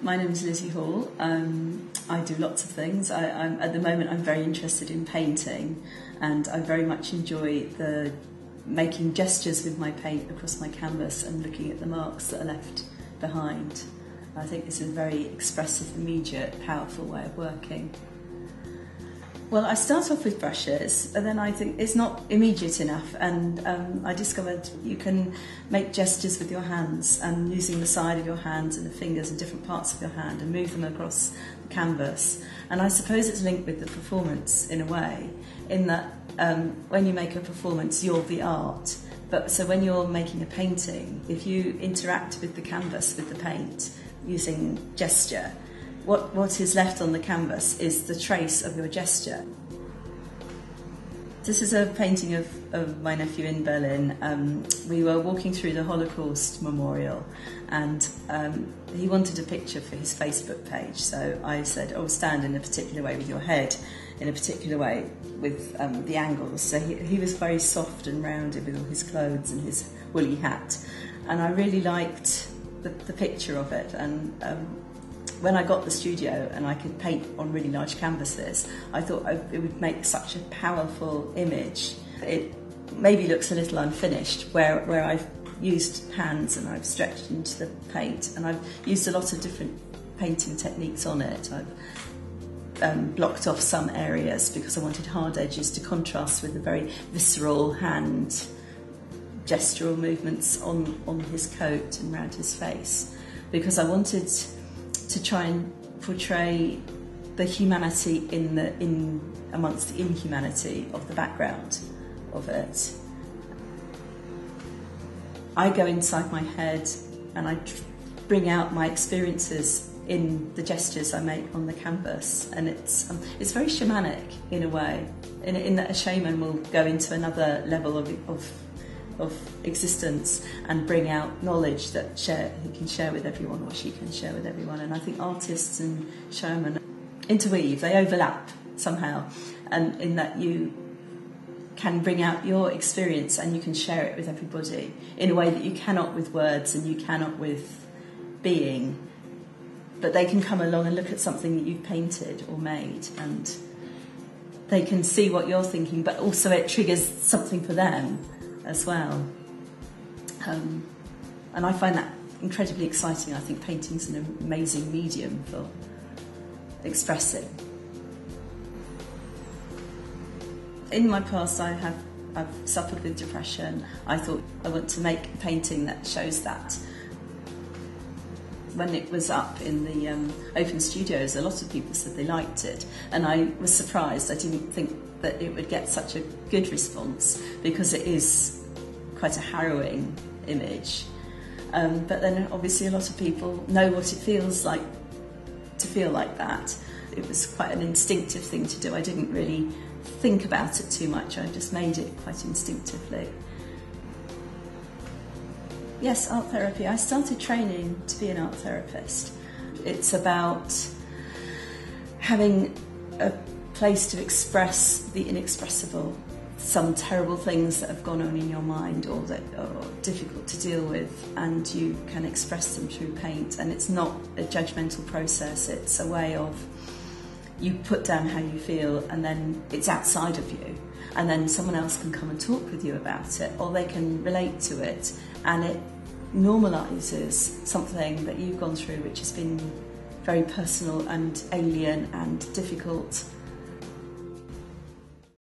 My name is Lizzie Hall. I do lots of things. At the moment I'm very interested in painting, and I very much enjoy making gestures with my paint across my canvas and looking at the marks that are left behind. I think it's a very expressive, immediate, powerful way of working. Well, I start off with brushes, and then I think it's not immediate enough, and I discovered you can make gestures with your hands and using the side of your hands and the fingers and different parts of your hand and move them across the canvas. And I suppose it's linked with the performance in a way, in that when you make a performance, you're the art. But so when you're making a painting, if you interact with the canvas, with the paint, using gesture, what is left on the canvas is the trace of your gesture. This is a painting of my nephew in Berlin. We were walking through the Holocaust Memorial, and he wanted a picture for his Facebook page. So I said, oh, stand in a particular way with your head, in a particular way with the angles. So he was very soft and rounded with all his clothes and his woolly hat. And I really liked the picture of it. And when I got the studio and I could paint on really large canvases, I thought it would make such a powerful image. It maybe looks a little unfinished, where I've used hands and I've stretched into the paint, and I've used a lot of different painting techniques on it. I've blocked off some areas because I wanted hard edges to contrast with the very visceral hand gestural movements on his coat and around his face, because I wanted to try and portray the humanity amongst the inhumanity of the background of it. I go inside my head and I bring out my experiences in the gestures I make on the canvas, and it's very shamanic in a way, in that a shaman will go into another level of existence and bring out knowledge that he can share with everyone, or she can share with everyone. And I think artists and shaman interweave, they overlap somehow, and in that you can bring out your experience and you can share it with everybody in a way that you cannot with words and you cannot with being. But they can come along and look at something that you've painted or made, and they can see what you're thinking, but also it triggers something for them as well. And I find that incredibly exciting. I think painting's an amazing medium for expressing. In my past I've suffered with depression. I thought I want to make a painting that shows that. When it was up in the open studios, a lot of people said they liked it, and I was surprised. I didn't think that it would get such a good response, because it is quite a harrowing image. But then obviously a lot of people know what it feels like to feel like that. It was quite an instinctive thing to do. I didn't really think about it too much. I just made it quite instinctively. Yes, art therapy. I started training to be an art therapist. It's about having a place to express the inexpressible, some terrible things that have gone on in your mind or that are difficult to deal with, and you can express them through paint. And it's not a judgmental process, it's a way of, you put down how you feel and then it's outside of you, and then someone else can come and talk with you about it, or they can relate to it, and it normalises something that you've gone through which has been very personal and alien and difficult